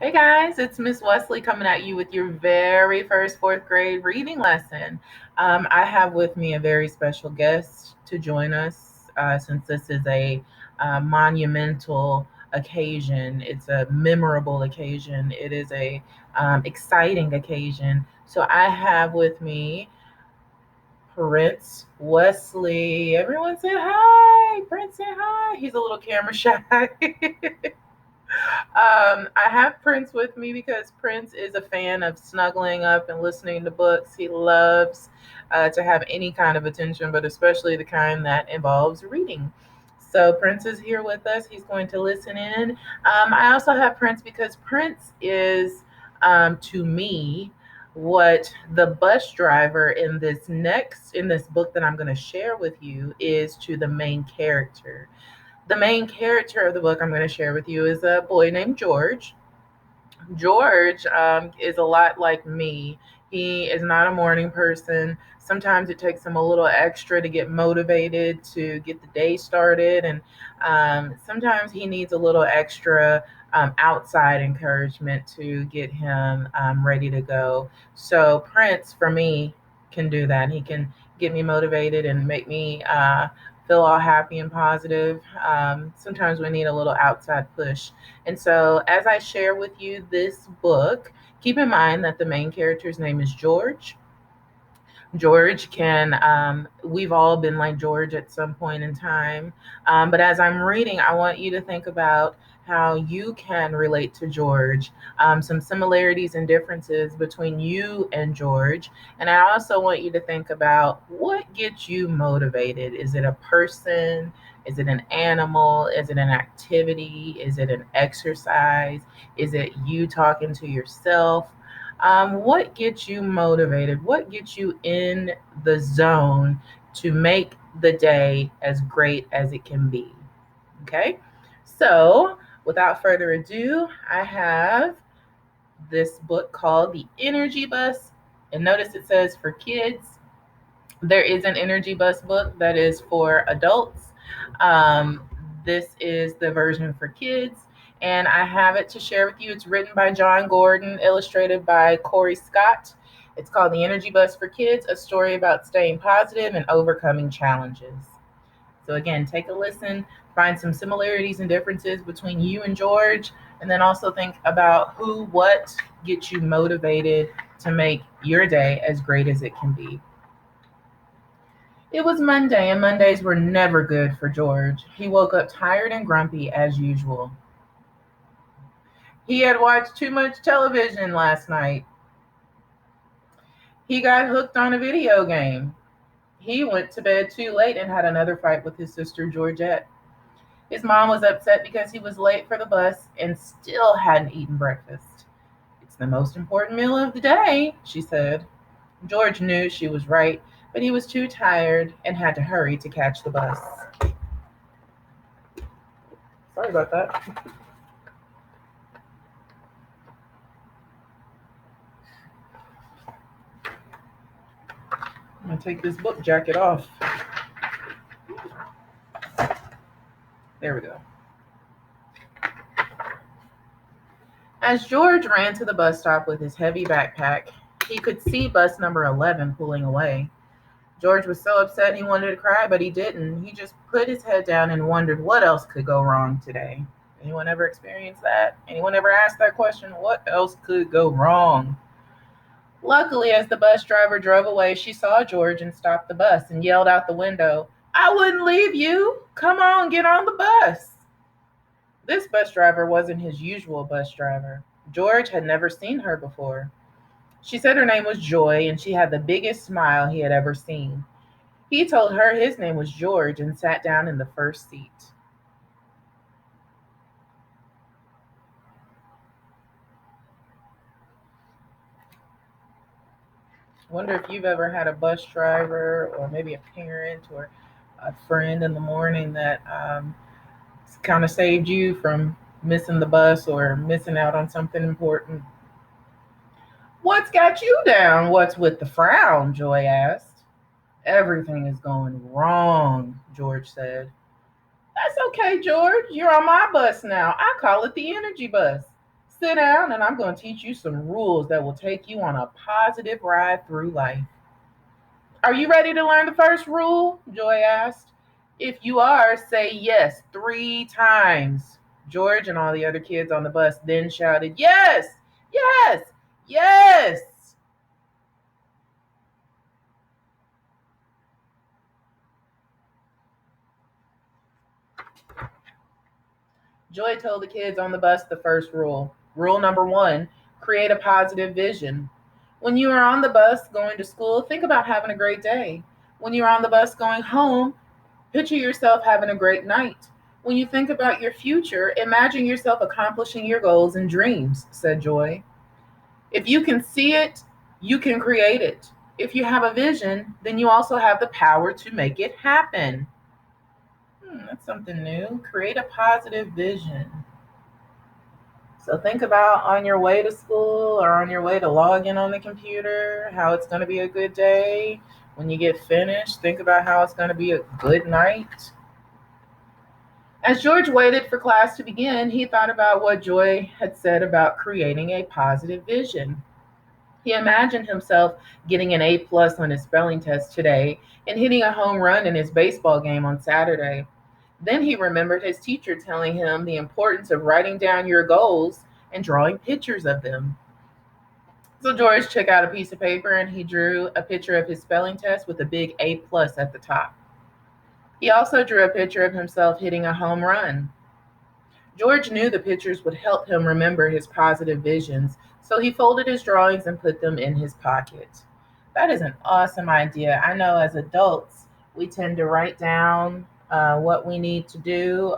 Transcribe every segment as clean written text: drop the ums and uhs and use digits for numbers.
Hey guys, it's Miss Wesley coming at you with your very first fourth grade reading lesson. I have with me a very special guest to join us since this is a monumental occasion. It's a memorable occasion. It is a exciting occasion. So I have with me Prince Wesley. Everyone say hi. Prince, say hi. He's a little camera shy. I have Prince with me because Prince is a fan of snuggling up and listening to books. He loves to have any kind of attention, but especially the kind that involves reading. So Prince is here with us. He's going to listen in. I also have Prince because Prince is, to me, what the bus driver in this book that I'm going to share with you is to the main character. The main character of the book I'm going to share with you is a boy named George. George is a lot like me. He is not a morning person. Sometimes it takes him a little extra to get motivated to get the day started, and sometimes he needs a little extra outside encouragement to get him ready to go. So, Prince, for me, can do that. He can get me motivated and make me feel all happy and positive. Sometimes we need a little outside push. And so, as I share with you this book, keep in mind that the main character's name is George. George we've all been like George at some point in time. But as I'm reading, I want you to think about how you can relate to George, some similarities and differences between you and George. And I also want you to think about what gets you motivated. Is it a person? Is it an animal? Is it an activity? Is it an exercise? Is it you talking to yourself? What gets you motivated? What gets you in the zone to make the day as great as it can be? Okay, so without further ado, I have this book called The Energy Bus. And notice it says for kids. There is an Energy Bus book that is for adults. Um, this is the version for kids, and I have it to share with you. It's written by John Gordon, illustrated by Corey Scott. It's called The Energy Bus for Kids, a story about staying positive and overcoming challenges. So, again, take a listen, find some similarities and differences between you and George, and then also think about what gets you motivated to make your day as great as it can be. It was Monday, and Mondays were never good for George. He woke up tired and grumpy as usual. He had watched too much television last night. He got hooked on a video game. He went to bed too late and had another fight with his sister Georgette. His mom was upset because he was late for the bus and still hadn't eaten breakfast. It's the most important meal of the day, she said. George knew she was right, but he was too tired and had to hurry to catch the bus. Sorry about that. I'm gonna take this book jacket off. There we go. As George ran to the bus stop with his heavy backpack, he could see bus number 11 pulling away. George was so upset he wanted to cry, but he didn't. He just put his head down and wondered what else could go wrong today. Anyone ever experienced that? Anyone ever asked that question? What else could go wrong? Luckily, as the bus driver drove away, she saw George and stopped the bus and yelled out the window, "I wouldn't leave you. Come on, get on the bus." This bus driver wasn't his usual bus driver. George had never seen her before. She said her name was Joy, and she had the biggest smile he had ever seen. He told her his name was George and sat down in the first seat. I wonder if you've ever had a bus driver or maybe a parent or a friend in the morning that kind of saved you from missing the bus or missing out on something important. "What's got you down? What's with the frown?" Joy asked. "Everything is going wrong," George said. "That's okay, George. You're on my bus now. I call it the Energy Bus. Sit down and I'm going to teach you some rules that will take you on a positive ride through life. Are you ready to learn the first rule? Joy asked. If you are, say yes 3 times. George and all the other kids on the bus then shouted, yes, yes, yes. Joy told the kids on the bus the first rule. Rule number 1, create a positive vision. When you are on the bus going to school, think about having a great day. When you're on the bus going home, picture yourself having a great night. When you think about your future, imagine yourself accomplishing your goals and dreams, said Joy. If you can see it, you can create it. If you have a vision, then you also have the power to make it happen. That's something new. Create a positive vision. So think about on your way to school or on your way to log in on the computer, how it's going to be a good day. When you get finished, think about how it's going to be a good night. As George waited for class to begin, he thought about what Joy had said about creating a positive vision. He imagined himself getting an A+ on his spelling test today and hitting a home run in his baseball game on Saturday. Then he remembered his teacher telling him the importance of writing down your goals and drawing pictures of them. So George took out a piece of paper and he drew a picture of his spelling test with a big A+ at the top. He also drew a picture of himself hitting a home run. George knew the pictures would help him remember his positive visions, so he folded his drawings and put them in his pocket. That is an awesome idea. I know as adults, we tend to write down what we need to do,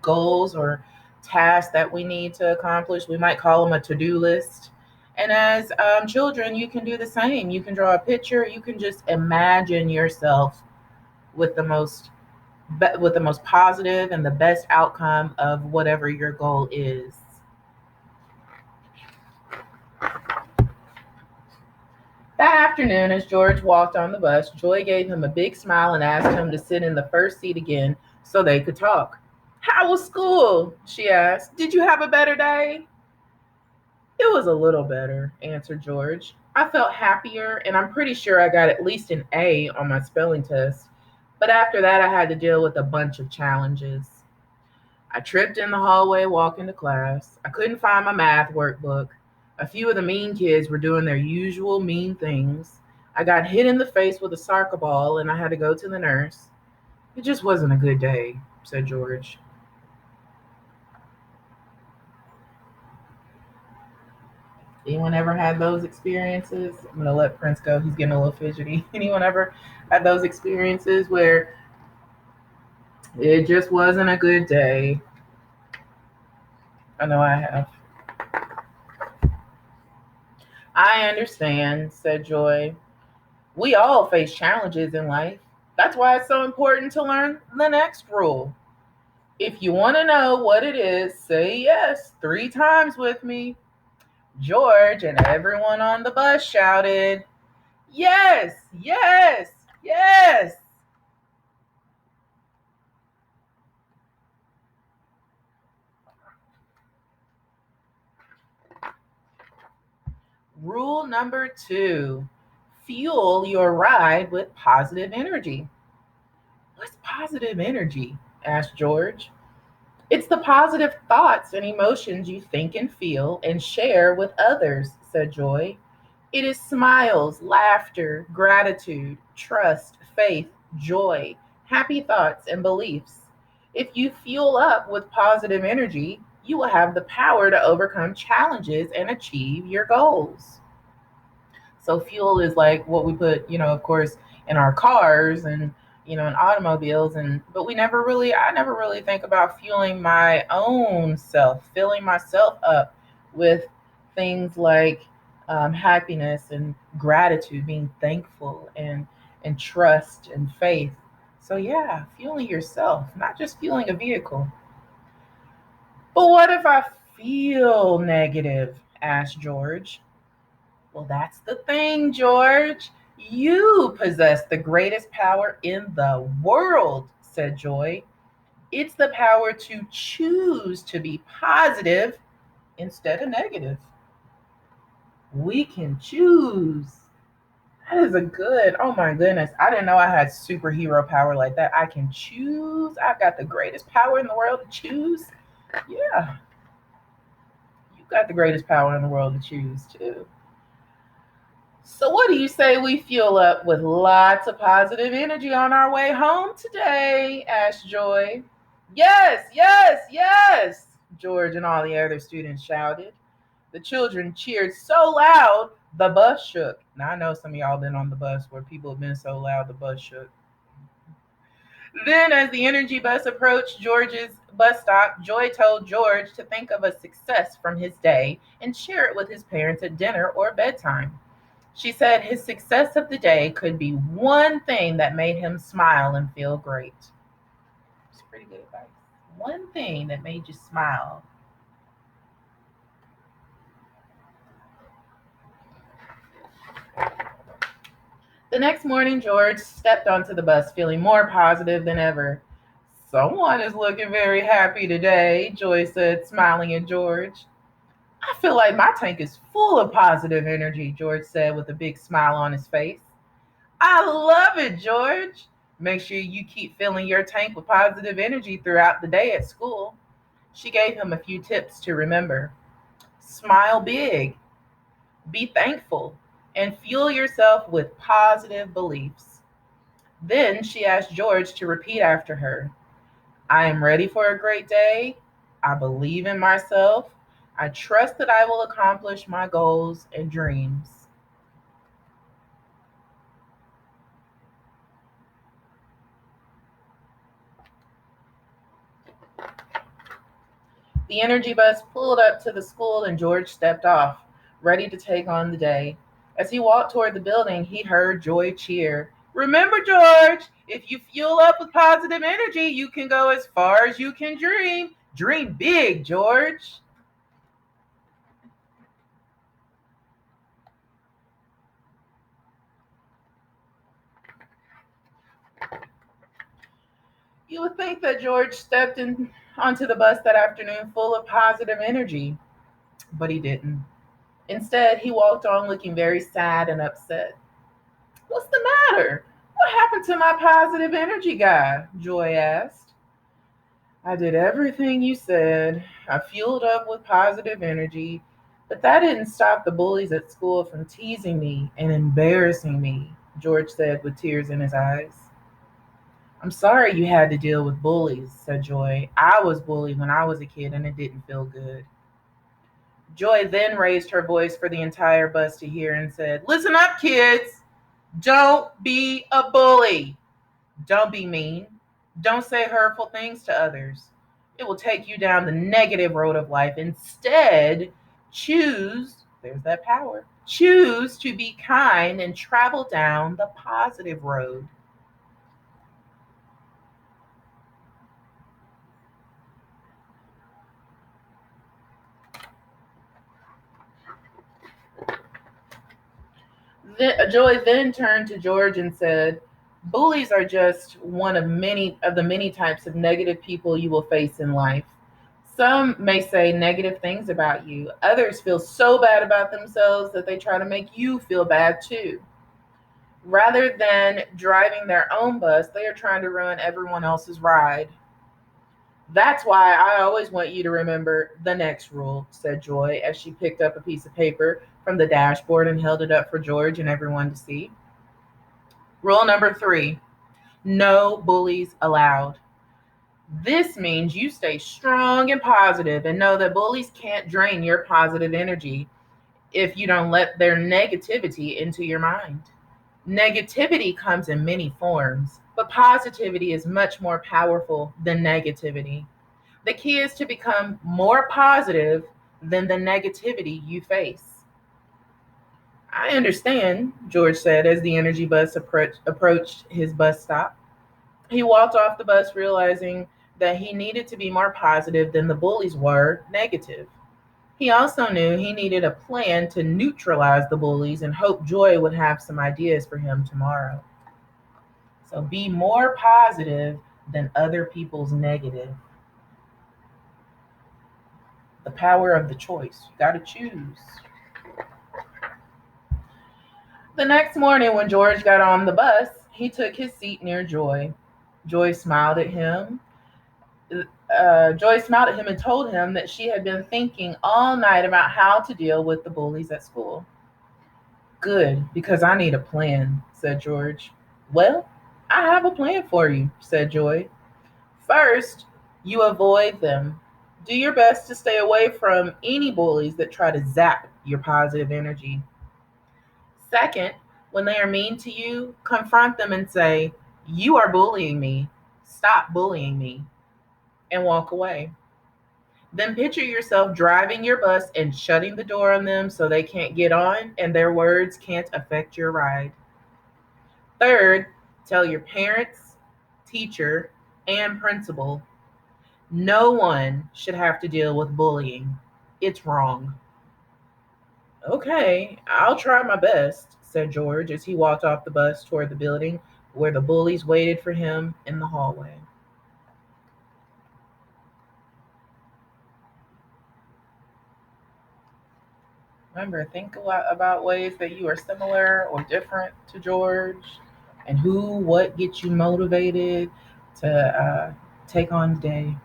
goals or tasks that we need to accomplish. We might call them a to-do list. And as children, you can do the same. You can draw a picture. You can just imagine yourself with the most positive and the best outcome of whatever your goal is. That afternoon, as George walked on the bus, Joy gave him a big smile and asked him to sit in the first seat again so they could talk. How was school? She asked. Did you have a better day? It was a little better, answered George. I felt happier, and I'm pretty sure I got at least an A on my spelling test. But after that, I had to deal with a bunch of challenges. I tripped in the hallway walking to class. I couldn't find my math workbook. A few of the mean kids were doing their usual mean things. I got hit in the face with a soccer ball and I had to go to the nurse. It just wasn't a good day, said George. Anyone ever had those experiences? I'm going to let Prince go. He's getting a little fidgety. Anyone ever had those experiences where it just wasn't a good day? I know I have. I understand, said Joy. We all face challenges in life. That's why it's so important to learn the next rule. If you want to know what it is, say yes 3 times with me. George and everyone on the bus shouted, yes, yes, yes. Rule number 2, fuel your ride with positive energy. What's positive energy? Asked George. It's the positive thoughts and emotions you think and feel and share with others, said Joy. It is smiles, laughter, gratitude, trust, faith, joy, happy thoughts, and beliefs. If you fuel up with positive energy, you will have the power to overcome challenges and achieve your goals. So fuel is like what we put, of course, in our cars and in automobiles, and but I never really think about fueling my own self, filling myself up with things like happiness and gratitude, being thankful and trust and faith. So yeah, fueling yourself, not just fueling a vehicle. But what if I feel negative? Asked George. Well, that's the thing, George. You possess the greatest power in the world, said Joy. It's the power to choose to be positive instead of negative. We can choose. That is a good, oh my goodness. I didn't know I had superhero power like that. I can choose. I've got the greatest power in the world to choose. Yeah, you got the greatest power in the world to choose too. So, what do you say we fuel up with lots of positive energy on our way home today? Asked Joy. Yes, yes, yes, George and all the other students shouted. The children cheered so loud the bus shook. Now I know some of y'all been on the bus where people have been so loud the bus shook. Then, as the energy bus approached George's bus stop, Joy told George to think of a success from his day and share it with his parents at dinner or bedtime. She said his success of the day could be one thing that made him smile and feel great. It's pretty good advice. One thing that made you smile. The next morning, George stepped onto the bus feeling more positive than ever. Someone is looking very happy today, Joy said, smiling at George. I feel like my tank is full of positive energy, George said with a big smile on his face. I love it, George. Make sure you keep filling your tank with positive energy throughout the day at school. She gave him a few tips to remember. Smile big, be thankful, and fuel yourself with positive beliefs. Then she asked George to repeat after her. I am ready for a great day. I believe in myself. I trust that I will accomplish my goals and dreams. The energy bus pulled up to the school and George stepped off, ready to take on the day. As he walked toward the building, he heard Joy cheer. Remember, George, if you fuel up with positive energy, you can go as far as you can dream. Dream big, George. You would think that George stepped in onto the bus that afternoon full of positive energy, but he didn't. Instead, he walked on looking very sad and upset. What's the matter? What happened to my positive energy guy? Joy asked. I did everything you said. I fueled up with positive energy, but that didn't stop the bullies at school from teasing me and embarrassing me, George said with tears in his eyes. I'm sorry you had to deal with bullies, said Joy. I was bullied when I was a kid and it didn't feel good. Joy then raised her voice for the entire bus to hear and said, listen up, kids. Don't be a bully. Don't be mean. Don't say hurtful things to others. It will take you down the negative road of life. Instead, choose, there's that power, choose to be kind and travel down the positive road. Joy then turned to George and said, bullies are just one of the many types of negative people you will face in life. Some may say negative things about you. Others feel so bad about themselves that they try to make you feel bad too. Rather than driving their own bus, they are trying to ruin everyone else's ride. That's why I always want you to remember the next rule, said Joy as she picked up a piece of paper from the dashboard and held it up for George and everyone to see. Rule number 3, no bullies allowed. This means you stay strong and positive and know that bullies can't drain your positive energy if you don't let their negativity into your mind. Negativity comes in many forms, but positivity is much more powerful than negativity. The key is to become more positive than the negativity you face. I understand, George said as the energy bus approached his bus stop. He walked off the bus realizing that he needed to be more positive than the bullies were negative. He also knew he needed a plan to neutralize the bullies and hoped Joy would have some ideas for him tomorrow. So be more positive than other people's negative. The power of the choice. You got to choose. The next morning, when George got on the bus, he took his seat near Joy. Joy smiled at him. Joy smiled at him and told him that she had been thinking all night about how to deal with the bullies at school. Good, because I need a plan, said George. Well, I have a plan for you, said Joy. First, you avoid them. Do your best to stay away from any bullies that try to zap your positive energy. Second, when they are mean to you, confront them and say, "You are bullying me. Stop bullying me," and walk away. Then picture yourself driving your bus and shutting the door on them so they can't get on and their words can't affect your ride. Third, tell your parents, teacher, and principal no one should have to deal with bullying. It's wrong. Okay, I'll try my best, said George as he walked off the bus toward the building where the bullies waited for him in the hallway. Remember, think a lot about ways that you are similar or different to George and who, what gets you motivated to take on the day.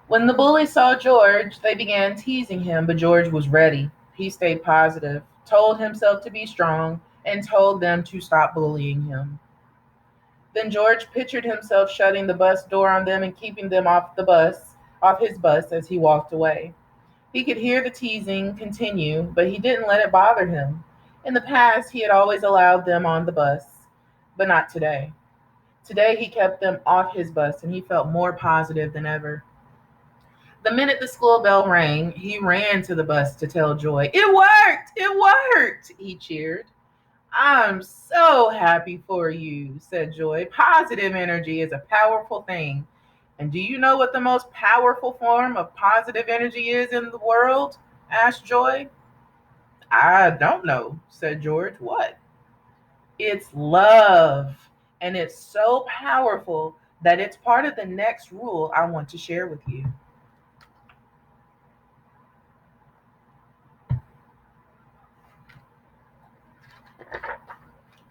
When the bullies saw George, they began teasing him, but George was ready. He stayed positive, told himself to be strong, and told them to stop bullying him. Then George pictured himself shutting the bus door on them and keeping them off his bus as he walked away. He could hear the teasing continue, but he didn't let it bother him. In the past, he had always allowed them on the bus, but not today. Today, he kept them off his bus, and he felt more positive than ever. The minute the school bell rang, he ran to the bus to tell Joy, "It worked! It worked!" He cheered. "I'm so happy for you," said Joy. "Positive energy is a powerful thing. And do you know what the most powerful form of positive energy is in the world?" asked Joy. "I don't know," said George. "What?" "It's love. And it's so powerful that it's part of the next rule I want to share with you."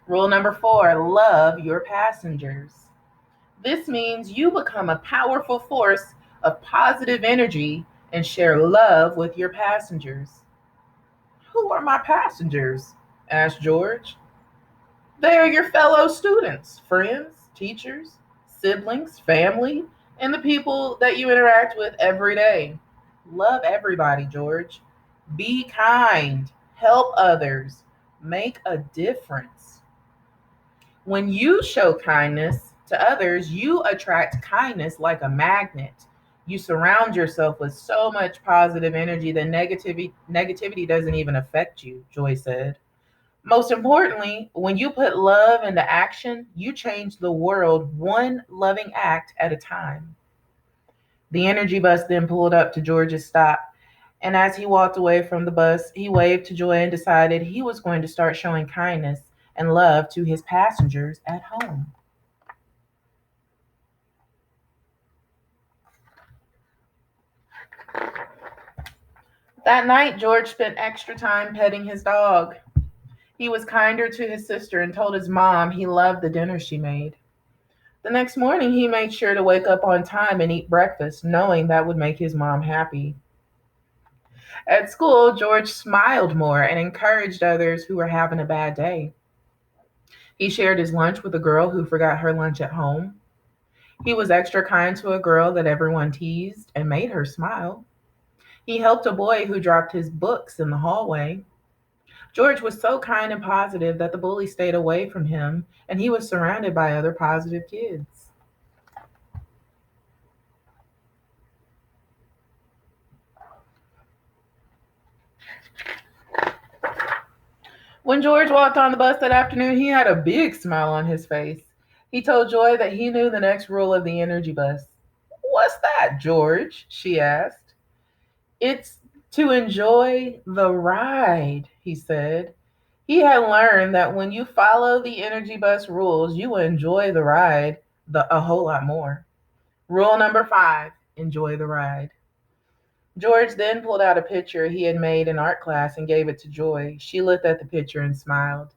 Rule number 4, love your passengers. This means you become a powerful force of positive energy and share love with your passengers. "Who are my passengers?" asked George. "They are your fellow students, friends, teachers, siblings, family, and the people that you interact with every day. Love everybody, George. Be kind. Help others. Make a difference. When you show kindness to others, you attract kindness like a magnet. You surround yourself with so much positive energy that negativity doesn't even affect you," Joy said. "Most importantly, when you put love into action, you change the world one loving act at a time." The energy bus then pulled up to George's stop, and as he walked away from the bus, he waved to Joy and decided he was going to start showing kindness and love to his passengers at home. That night, George spent extra time petting his dog. He was kinder to his sister and told his mom he loved the dinner she made. The next morning, he made sure to wake up on time and eat breakfast, knowing that would make his mom happy. At school, George smiled more and encouraged others who were having a bad day. He shared his lunch with a girl who forgot her lunch at home. He was extra kind to a girl that everyone teased and made her smile. He helped a boy who dropped his books in the hallway. George was so kind and positive that the bully stayed away from him, and he was surrounded by other positive kids. When George walked on the bus that afternoon, he had a big smile on his face. He told Joy that he knew the next rule of the energy bus. "What's that, George?" she asked. "It's to enjoy the ride," he said. He had learned that when you follow the energy bus rules, you will enjoy the ride a whole lot more. Rule number 5, enjoy the ride. George then pulled out a picture he had made in art class and gave it to Joy. She looked at the picture and smiled.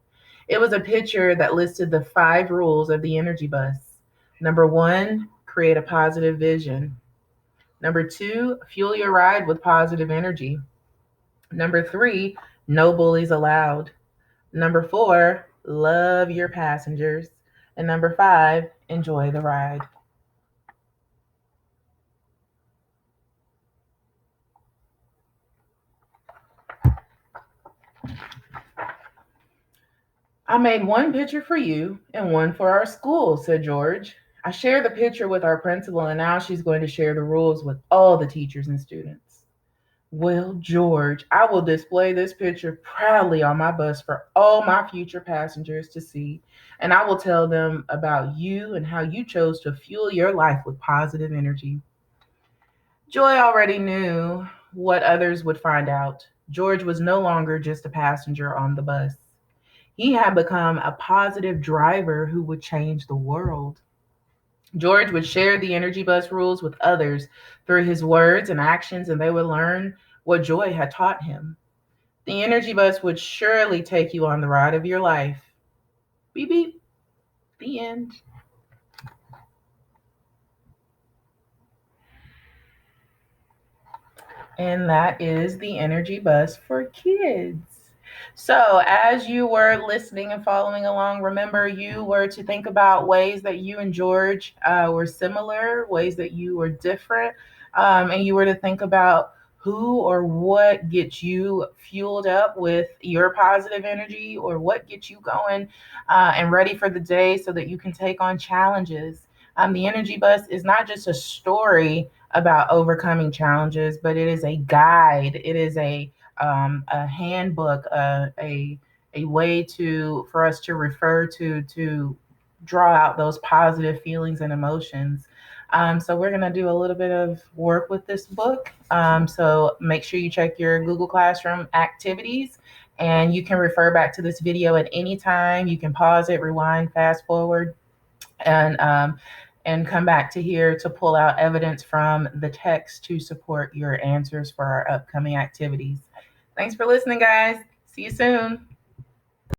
It was a picture that listed the 5 rules of the energy bus. Number 1, create a positive vision. Number 2, fuel your ride with positive energy. Number 3, no bullies allowed. Number 4, love your passengers. And number 5, enjoy the ride. I made one picture for you and one for our school, said George. I shared the picture with our principal, and now she's going to share the rules with all the teachers and students. Well, George, I will display this picture proudly on my bus for all my future passengers to see, and I will tell them about you and how you chose to fuel your life with positive energy. Joy already knew what others would find out. George was no longer just a passenger on the bus. He had become a positive driver who would change the world. George would share the Energy Bus rules with others through his words and actions, and they would learn what Joy had taught him. The Energy Bus would surely take you on the ride of your life. Beep beep. The end. And that is the Energy Bus for kids. So, as you were listening and following along, remember you were to think about ways that you and George were similar, ways that you were different, and you were to think about who or what gets you fueled up with your positive energy, or what gets you going and ready for the day so that you can take on challenges. The Energy Bus is not just a story about overcoming challenges, but it is a guide. It is a handbook, a way to for us to refer to draw out those positive feelings and emotions. So we're going to do a little bit of work with this book. So make sure you check your Google Classroom activities, and you can refer back to this video at any time. You can pause it, rewind, fast forward, and come back to here to pull out evidence from the text to support your answers for our upcoming activities. Thanks for listening, guys. See you soon.